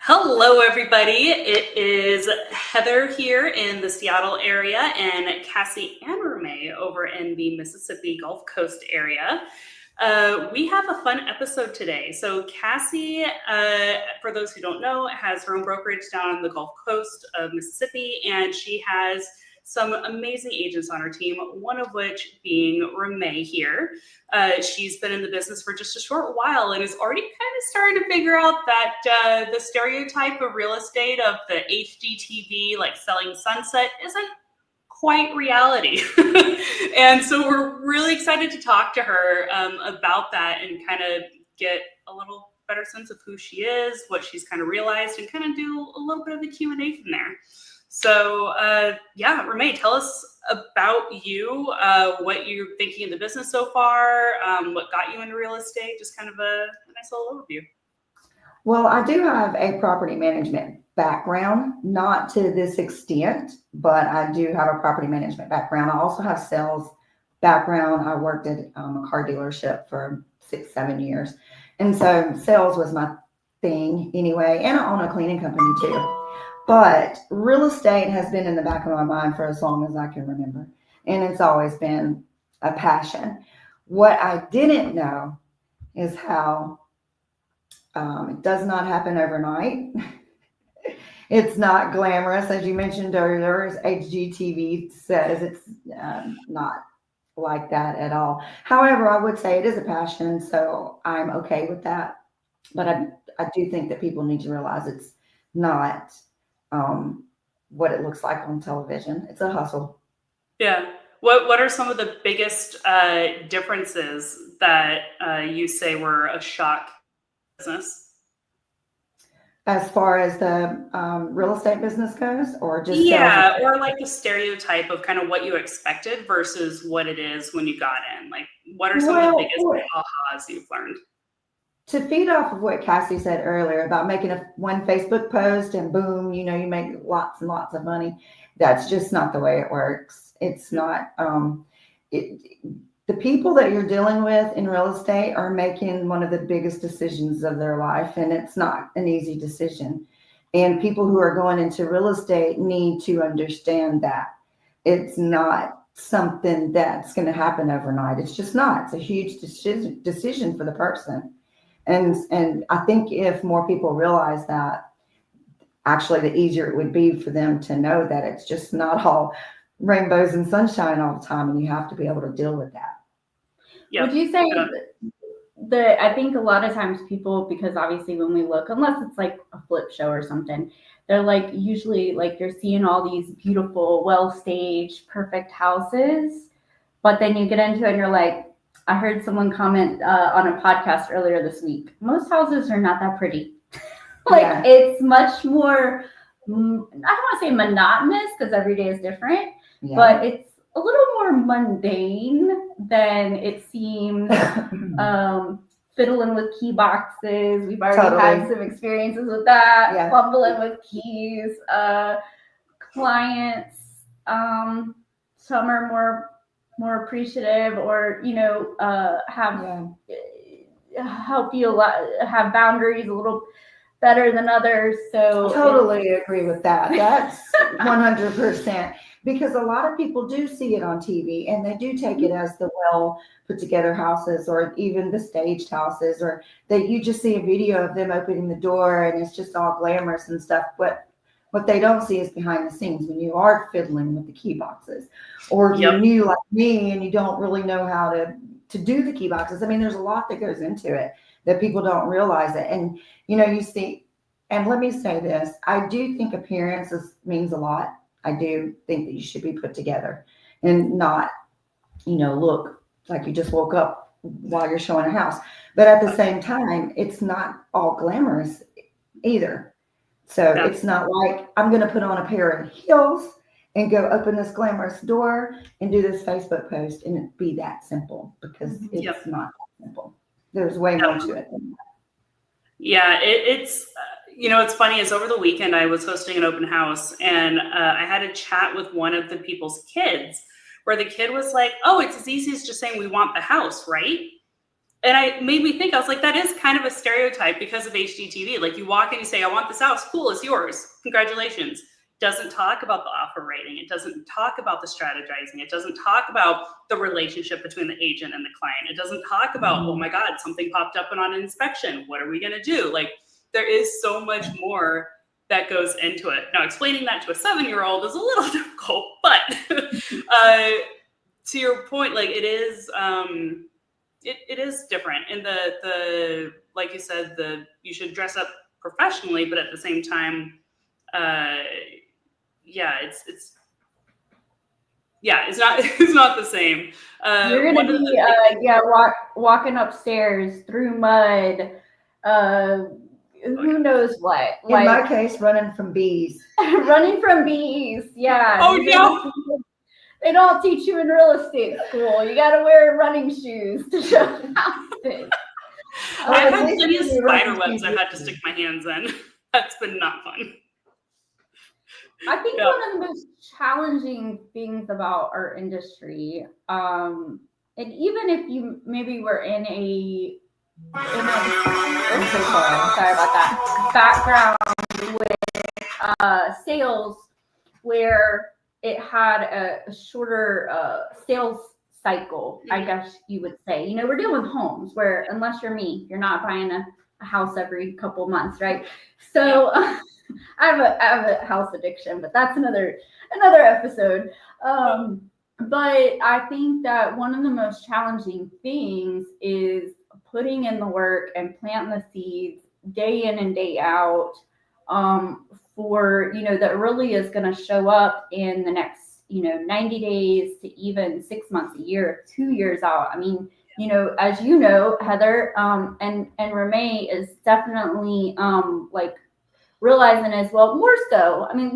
Hello, everybody. It is Heather here in the Seattle area and Cassie and Ramae over in the Mississippi Gulf Coast area. We have a fun episode today. So Cassie, for those who don't know, has her own brokerage down on the Gulf Coast of Mississippi, and she has some amazing agents on her team, one of which being Ramae here. She's been in the business for just a short while and is already kind of starting to figure out that the stereotype of real estate of the HGTV, like selling sunset, isn't quite reality. And so we're really excited to talk to her about that and kind of get a little better sense of who she is, what she's kind of realized, and kind of do a little bit of the Q&A from there. So yeah, Ramae, tell us about you, what you're thinking in the business so far, what got you into real estate, just kind of a nice little overview. Well, I do have a property management background, not to this extent, but I do have a property management background. I also have sales background. I worked at a car dealership for 6-7 years. And so sales was my thing anyway. And I own a cleaning company too. But real estate has been in the back of my mind for as long as I can remember. And it's always been a passion. What I didn't know is how it does not happen overnight. It's not glamorous, as you mentioned earlier, as HGTV says. It's not like that at all. However, I would say it is a passion, so I'm okay with that. But I do think that people need to realize it's not what it looks like on television. It's a hustle. Yeah. What are some of the biggest differences that you say were a shock business? As far as the real estate business goes, or just yeah, or like the stereotype of kind of what you expected versus what it is when you got in. Like, what are some of the biggest ahas you've learned? To feed off of what Cassie said earlier about making one Facebook post and boom, you make lots and lots of money. That's just not the way it works. It's not. The people that you're dealing with in real estate are making one of the biggest decisions of their life, and it's not an easy decision. And people who are going into real estate need to understand that it's not something that's going to happen overnight. It's just not. It's a huge decision for the person. And I think if more people realize that, actually the easier it would be for them to know that it's just not all rainbows and sunshine all the time, and you have to be able to deal with that. Yep. Would you say that I think a lot of times people, because obviously when we look, unless it's like a flip show or something, they're like usually like you're seeing all these beautiful, well-staged, perfect houses, but then you get into it and you're like, I heard someone comment on a podcast earlier this week, most houses are not that pretty. It's much more, I don't want to say monotonous because every day is different, but it's a little more mundane than it seems. Fiddling with key boxes. We've already had some experiences with that. Fumbling with keys. Clients, some are more appreciative, or help you a lot, have boundaries a little better than others. So totally agree with that. That's 100%, because a lot of people do see it on TV and they do take it as the well put together houses, or even the staged houses, or that you just see a video of them opening the door and it's just all glamorous and stuff. But what they don't see is behind the scenes when you are fiddling with the key boxes, or if you're new like me and you don't really know how to do the key boxes. I mean, there's a lot that goes into it that people don't realize it. And, you see, and let me say this, I do think appearances means a lot. I do think that you should be put together and not, look like you just woke up while you're showing a house. But at the same time, it's not all glamorous either. So it's not like I'm going to put on a pair of heels and go open this glamorous door and do this Facebook post and it be that simple, because it's not that simple. There's way more to it than that. Yeah, it's, it's funny is over the weekend, I was hosting an open house and I had a chat with one of the people's kids where the kid was like, oh, it's as easy as just saying we want the house, right? And it made me think, I was like, that is kind of a stereotype because of HGTV. Like you walk in, you say, I want this house. Cool, it's yours. Congratulations. Doesn't talk about the offer rating. It doesn't talk about the strategizing. It doesn't talk about the relationship between the agent and the client. It doesn't talk about, oh my God, something popped up on an inspection. What are we going to do? Like there is so much more that goes into it. Now, explaining that to a 7-year-old is a little difficult, but to your point, like it is, it is different. And the like you said, you should dress up professionally, but at the same time, it's not the same. You're gonna be walking upstairs through mud, who knows what. In my case, running from bees. Running from bees, yeah. Oh no. They don't teach you in real estate school. You got to wear running shoes to show houses. I've had plenty of spider webs I've had to stick my hands in. That's been not fun. I think one of the most challenging things about our industry, and even if you maybe were in a I'm so sorry about that, background with sales where it had a shorter sales cycle, I guess you would say. You know, we're dealing with homes where, unless you're me, you're not buying a house every couple months, right? So I have a house addiction, but that's another episode. But I think that one of the most challenging things is putting in the work and planting the seeds day in and day out, for, you know, that really is going to show up in the next, 90 days to even 6 months, a year, 2 years out. I mean, as you know, Heather, and Ramae is definitely, like realizing as well, more so. I mean,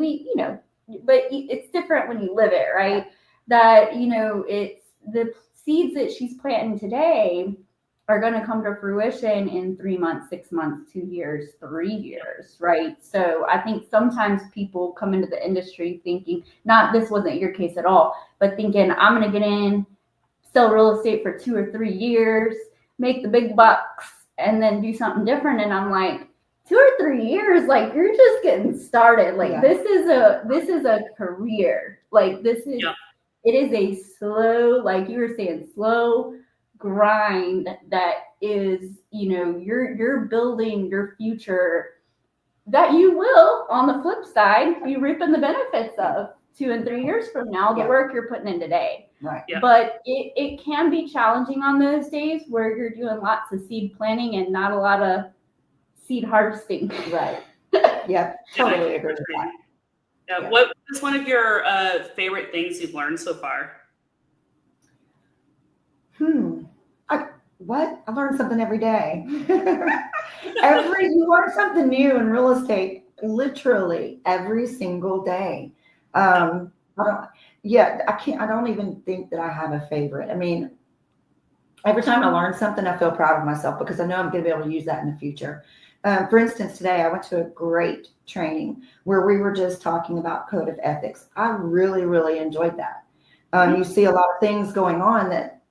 but it's different when you live it, right? That, it's the seeds that she's planting today are going to come to fruition in 3 months, 6 months, 2 years, 3 years, right? So I think sometimes people come into the industry thinking, this wasn't your case at all, but thinking, I'm going to get in, sell real estate for 2 or 3 years, make the big bucks, and then do something different. And I'm like, 2 or 3 years, like you're just getting started. Like this is a career. Like it is a slow, like you were saying, slow grind that is, you're building your future that you will, on the flip side, be reaping the benefits of 2 and 3 years from now, the work you're putting in today. Right. Yeah. But it can be challenging on those days where you're doing lots of seed planting and not a lot of seed harvesting. Right. Yep. Totally agree with that. Yeah. What is one of your favorite things you've learned so far? I learn something every day. You learn something new in real estate, literally every single day. I don't even think that I have a favorite. I mean, every time I learn something, I feel proud of myself because I know I'm going to be able to use that in the future. For instance, today I went to a great training where we were just talking about code of ethics. I really, really enjoyed that. You see a lot of things going on that,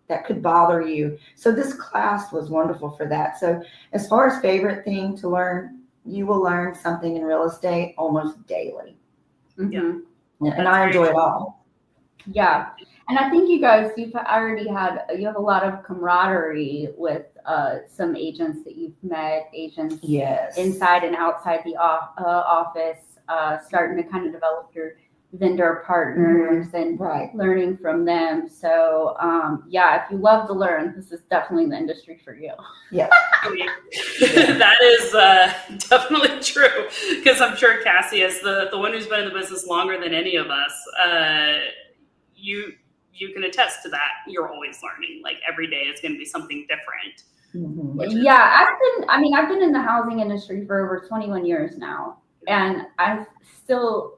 that could bother you. So this class was wonderful for that. So as far as favorite thing to learn, you will learn something in real estate almost daily. Mm-hmm. Yeah, and I enjoy it all. Yeah. And I think you guys, you have a lot of camaraderie with some agents that you've met, agents inside and outside the office, starting to kind of develop your vendor partners and learning from them. So if you love to learn, this is definitely the industry for you. Yeah. That is definitely true, because I'm sure Cassie, as the one who's been in the business longer than any of us, you can attest to that. You're always learning. Like every day is going to be something different. Mm-hmm. Yeah, I've been in the housing industry for over 21 years now, and I still,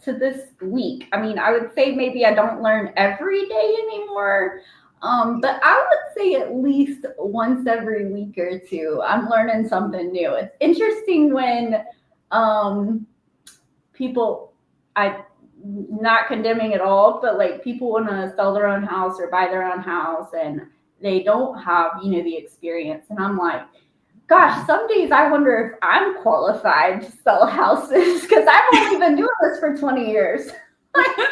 to this week, I would say maybe I don't learn every day anymore, but I would say at least once every week or two, I'm learning something new. It's interesting when people, I'm not condemning at all, but like people want to sell their own house or buy their own house, and they don't have, you know, the experience. And I'm like, gosh, some days I wonder if I'm qualified to sell houses because I've only been doing this for 20 years. Because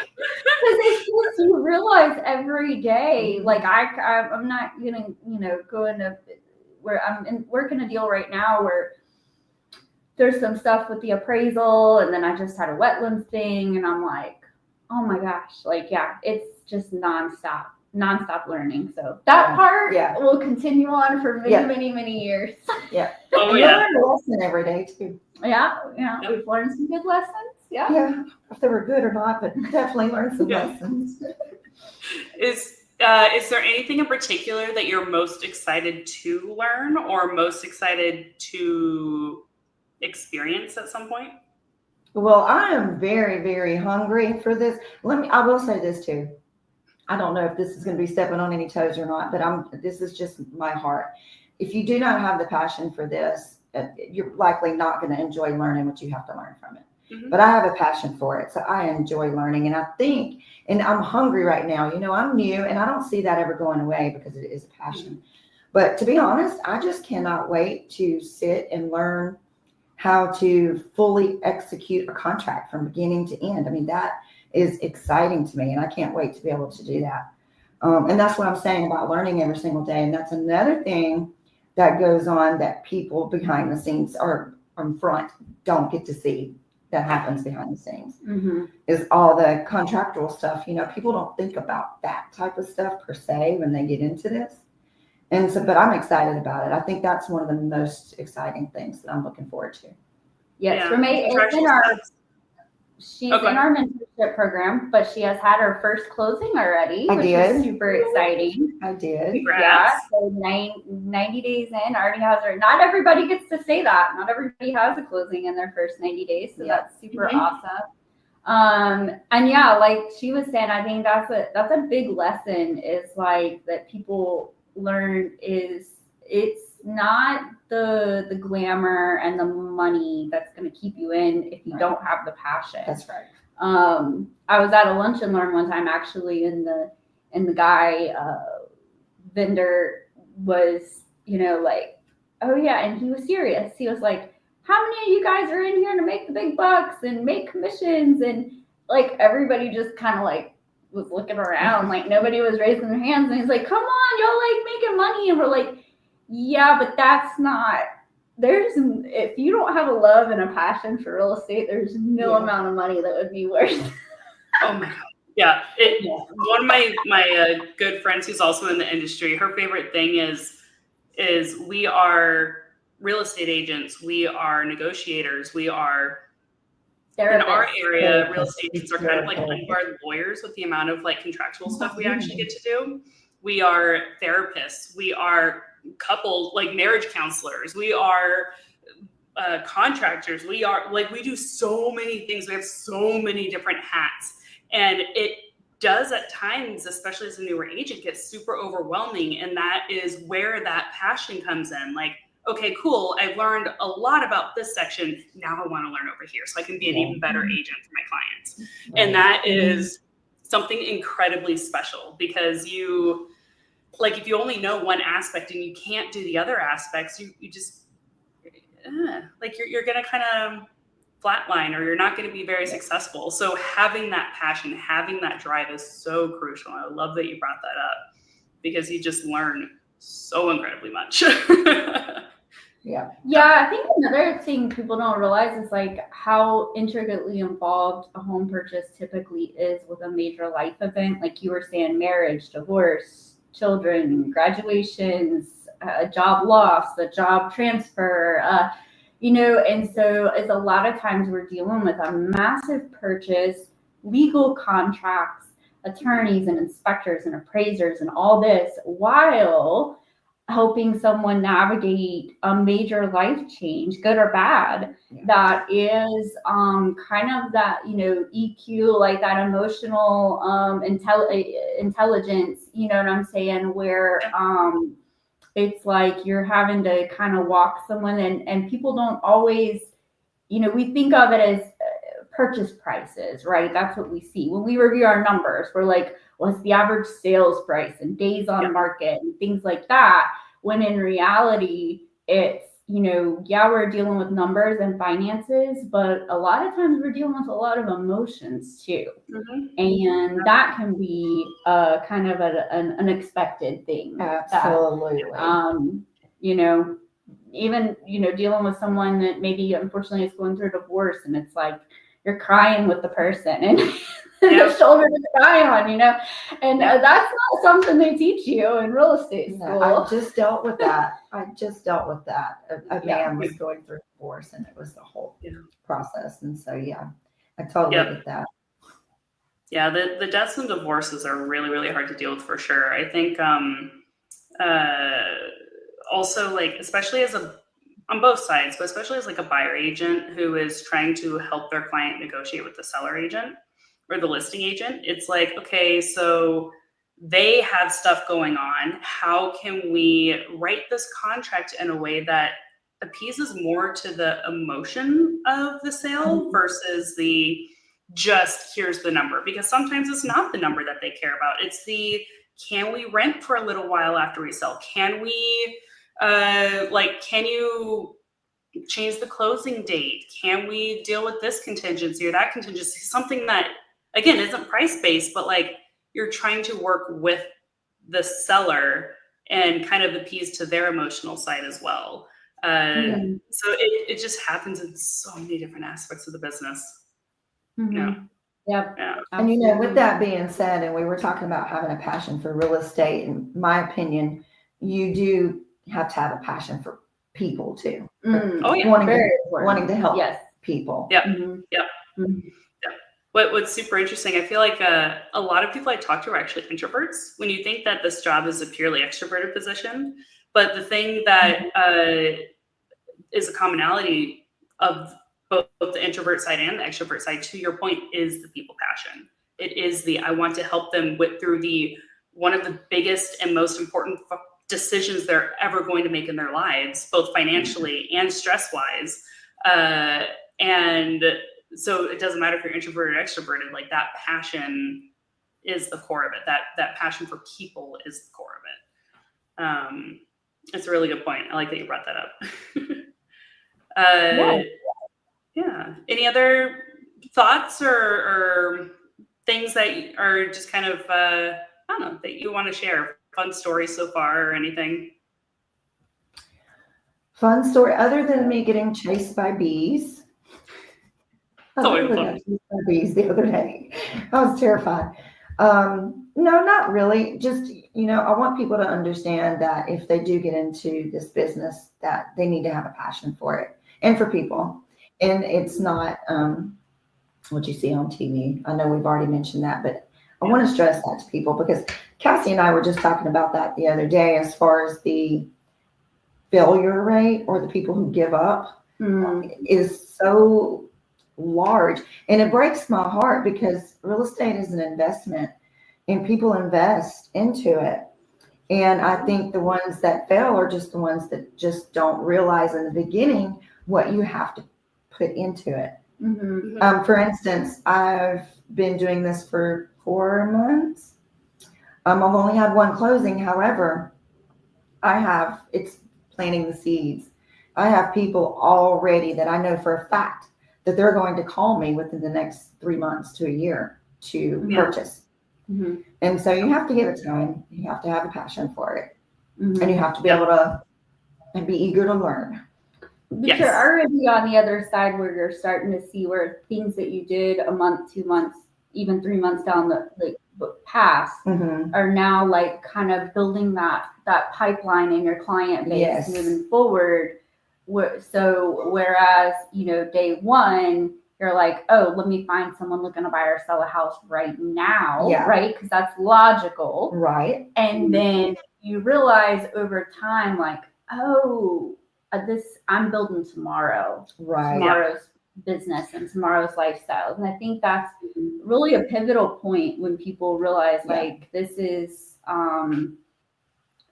it's just, you realize every day, like I'm not gonna, you know, go into where I'm working a deal right now where there's some stuff with the appraisal, and then I just had a wetlands thing, and I'm like, oh my gosh, like, yeah, it's just nonstop learning. So that part will continue on for many years. Yeah. Oh, and you learn a lesson every day too. Yeah. We've learned some good lessons. Yeah. If they were good or not, but definitely learned some lessons. Is there anything in particular that you're most excited to learn or most excited to experience at some point? Well, I am very, very hungry for this. I will say this too. I don't know if this is going to be stepping on any toes or not, but this is just my heart. If you do not have the passion for this, you're likely not going to enjoy learning what you have to learn from it. Mm-hmm. But I have a passion for it. So I enjoy learning. And I think, and I'm hungry right now, you know, I'm new and I don't see that ever going away because it is a passion. Mm-hmm. But to be honest, I just cannot wait to sit and learn how to fully execute a contract from beginning to end. I mean, that is exciting to me and I can't wait to be able to do that. And that's what I'm saying about learning every single day. And that's another thing that goes on that people behind the scenes or in front don't get to see. That happens behind the scenes is all the contractual stuff. You know, people don't think about that type of stuff per se when they get into this. And so, but I'm excited about it. I think that's one of the most exciting things that I'm looking forward to. Yes, Ramae is in our mentorship program, but she has had her first closing already, which is super exciting. I did. Congrats. Yeah, so 90 days in, already has her. Not everybody gets to say that. Not everybody has a closing in their first 90 days, so that's super awesome. And yeah, like she was saying, I think that's a big lesson is like that people learn is it's not the glamour and the money that's going to keep you in if you don't have the passion. That's right. I was at a lunch and learn one time actually, and the guy vendor was, you know, like, oh yeah, and he was serious. He was like, how many of you guys are in here to make the big bucks and make commissions? And like everybody just kind of like was looking around, like nobody was raising their hands. And he's like, come on, y'all like making money. And we're like, yeah, but that's not, if you don't have a love and a passion for real estate, there's no amount of money that would be worth. Oh my God. Yeah. One of my good friends who's also in the industry, her favorite thing is we are real estate agents. We are negotiators. We are therapists. In our area, real estate agents are kind of like unguarded lawyers with the amount of like contractual stuff we actually get to do. We are therapists. We are couple, like marriage counselors. We are contractors. We are like, we do so many things. We have so many different hats. And it does at times, especially as a newer agent, get super overwhelming. And that is where that passion comes in. Like, okay, cool. I've learned a lot about this section. Now I want to learn over here so I can be an even better agent for my clients. And that is something incredibly special because like if you only know one aspect and you can't do the other aspects, you just like you're gonna kind of flatline or you're not going to be very successful. So having that passion, having that drive is so crucial. I love that you brought that up because you just learn so incredibly much. Yeah, I think another thing people don't realize is like how intricately involved a home purchase typically is with a major life event. Like you were saying, marriage, divorce, children, graduations, a job loss, a job transfer, and so it's a lot of times we're dealing with a massive purchase, legal contracts, attorneys and inspectors and appraisers and all this while helping someone navigate a major life change, good or bad, that is kind of that, EQ, like that emotional intelligence, you know what I'm saying, where it's like you're having to kind of walk someone and people don't always, we think of it as purchase prices, right? That's what we see. When we review our numbers, we're like, what's the average sales price and days on market and things like that. When in reality, it's, we're dealing with numbers and finances, but a lot of times we're dealing with a lot of emotions too. And that can be kind of an unexpected thing. Absolutely. Even, dealing with someone that maybe unfortunately is going through a divorce, and it's like you're crying with the person and the shoulder to cry on, and that's not something they teach you in real estate school. No, I just dealt with that. A man was going through a divorce, and it was the whole process. And so, I totally get that. Yeah, the deaths and divorces are really, really hard to deal with for sure. I think also, like, especially on both sides, but especially as like a buyer agent who is trying to help their client negotiate with the seller agent or the listing agent, it's like, okay, so they have stuff going on. How can we write this contract in a way that appeases more to the emotion of the sale versus the just here's the number? Because sometimes it's not the number that they care about. It's the, can we rent for a little while after we sell? Can we can you change the closing date? Can we deal with this contingency or that contingency? Something that, again, isn't price-based, but like you're trying to work with the seller and kind of appease to their emotional side as well. So it just happens in so many different aspects of the business. And with that being said, and we were talking about having a passion for real estate, in my opinion, you do have to have a passion for people too. Wanting to help people. What's super interesting, I feel like a lot of people I talk to are actually introverts. When you think that this job is a purely extroverted position, but the thing that is a commonality of both the introvert side and the extrovert side, to your point, is the people passion. It is the, I want to help them through one of the biggest and most important decisions they're ever going to make in their lives, both financially and stress-wise. And so it doesn't matter if you're introverted or extroverted, like that passion is the core of it. That passion for people is the core of it. It's a really good point. I like that you brought that up. Any other thoughts or things that are just kind of, I don't know, that you want to share? Fun stories so far or anything? Fun story, other than me getting chased by bees. I got chased by bees the other day. I was terrified. No, not really. Just, I want people to understand that if they do get into this business, that they need to have a passion for it and for people. And it's not what you see on TV. I know we've already mentioned that, but I want to stress that to people, because Cassie and I were just talking about that the other day, as far as the failure rate or the people who give up is so large. And it breaks my heart, because real estate is an investment and people invest into it. And I think the ones that fail are just the ones that just don't realize in the beginning what you have to put into it. For instance, I've been doing this for 4 months. I've only had one closing. However, it's planting the seeds. I have people already that I know for a fact that they're going to call me within the next 3 months to a year to purchase. And so you have to give it time. You have to have a passion for it. And you have to be able to and be eager to learn. But you're already on the other side, where you're starting to see where things that you did a month, 2 months, even 3 months down the past are now like kind of building that pipeline in your client base moving forward. So whereas, day one, you're like, oh, let me find someone looking to buy or sell a house right now, right? Because that's logical. Right. And then you realize over time, like, oh, I'm building tomorrow's business and tomorrow's lifestyles. And I think that's really a pivotal point when people realize like this is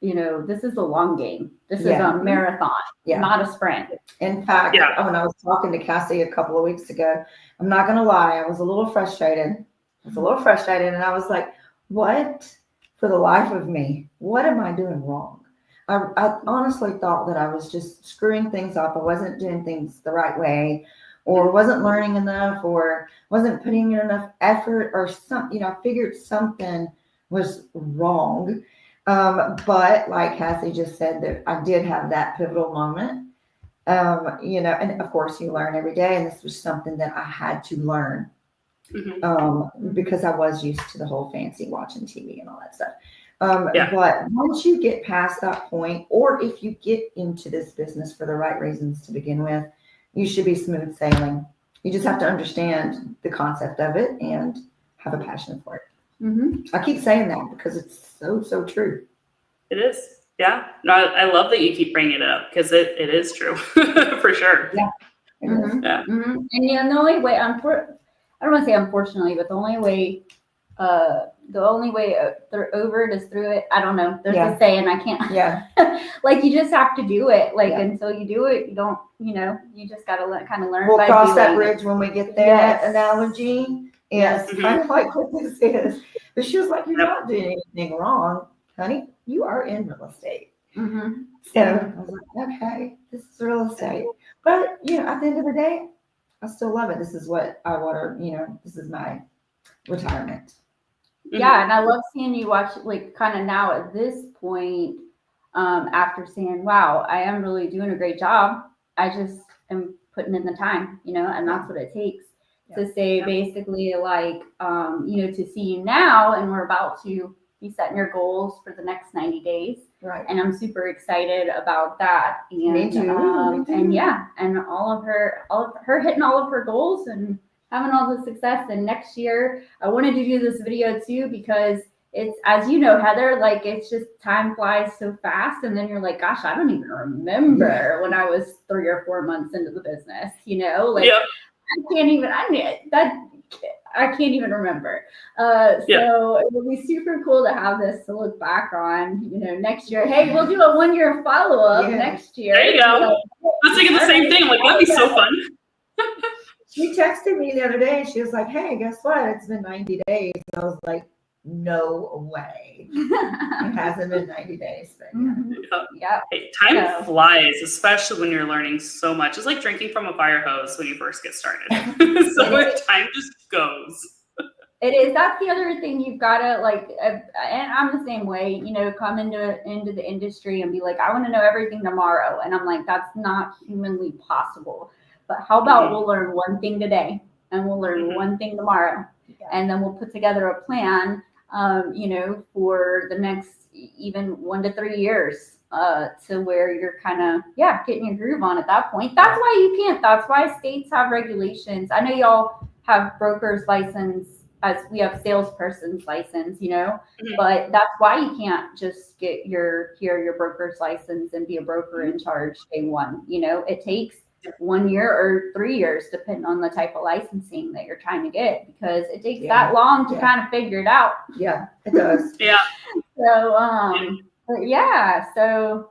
this is a long game. This is a marathon, not a sprint. In fact, when I was talking to Cassie a couple of weeks ago, I'm not going to lie, I was a little frustrated. And I was like, what, for the life of me, what am I doing wrong? I honestly thought that I was just screwing things up. I wasn't doing things the right way, or wasn't learning enough, or wasn't putting in enough effort, or something. I figured something was wrong. But like Cassie just said, that I did have that pivotal moment. And of course you learn every day, and this was something that I had to learn. Because I was used to the whole fancy watching TV and all that stuff. But once you get past that point, or if you get into this business for the right reasons to begin with, you should be smooth sailing. You just have to understand the concept of it and have a passion for it. I keep saying that because it's so true. It is. Yeah. No, I love that you keep bringing it up because it is true for sure. Yeah. And the only way, I don't want to say unfortunately, but the only way they're over it is through it. I don't know. There's a saying, I can't. Yeah. Like you just have to do it. Like until you do it, you don't. You just gotta kind of learn. We'll cross that bridge when we get there. Yes. That analogy is kind of like what this is. But she was like, "You're not doing anything wrong, honey. You are in real estate." So I was like, "Okay, this is real estate." But at the end of the day, I still love it. This is what I want to. This is my retirement. Yeah, and I love seeing you watch, like, kind of now at this point, after saying, wow, I am really doing a great job. I just am putting in the time, and that's what it takes to say basically, like, to see you now, and we're about to be setting your goals for the next 90 days. Right. And I'm super excited about that. And, Me too. And all of her hitting all of her goals and having all the success. And next year, I wanted to do this video too, because it's, as you know, Heather, like it's just time flies so fast. And then you're like, gosh, I don't even remember when I was 3 or 4 months into the business, I can't even remember. So it will be super cool to have this to look back on, next year. Hey, we'll do a 1-year follow-up next year. There you go. I was thinking the same thing. Like, that'd be so fun. She texted me the other day and she was like, "Hey, guess what? It's been 90 days." And I was like, "No way." It hasn't been 90 days. But Hey, time flies, especially when you're learning so much. It's like drinking from a fire hose when you first get started. So time just goes. It is. That's the other thing you've got to and I'm the same way, come into the industry and be like, I want to know everything tomorrow. And I'm like, that's not humanly possible. But how about we'll learn one thing today and we'll learn one thing tomorrow. And then we'll put together a plan, for the next even 1 to 3 years to where you're kind of, getting your groove on at that point. That's why states have regulations. I know y'all have broker's license as we have salesperson's license, but that's why you can't just get your broker's license and be a broker in charge day one. It takes 1 year or 3 years, depending on the type of licensing that you're trying to get, because it takes that long to kind of figure it out. Yeah, it does. So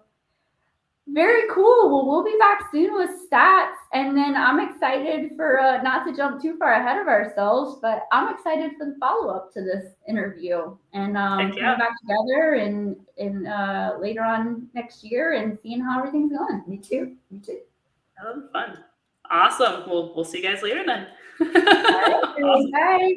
very cool. Well, we'll be back soon with stats, and then I'm excited for not to jump too far ahead of ourselves, but I'm excited for the follow-up to this interview and coming back together and later on next year and seeing how everything's going. Me too. That was fun. Awesome. We'll see you guys later then. All right. Bye.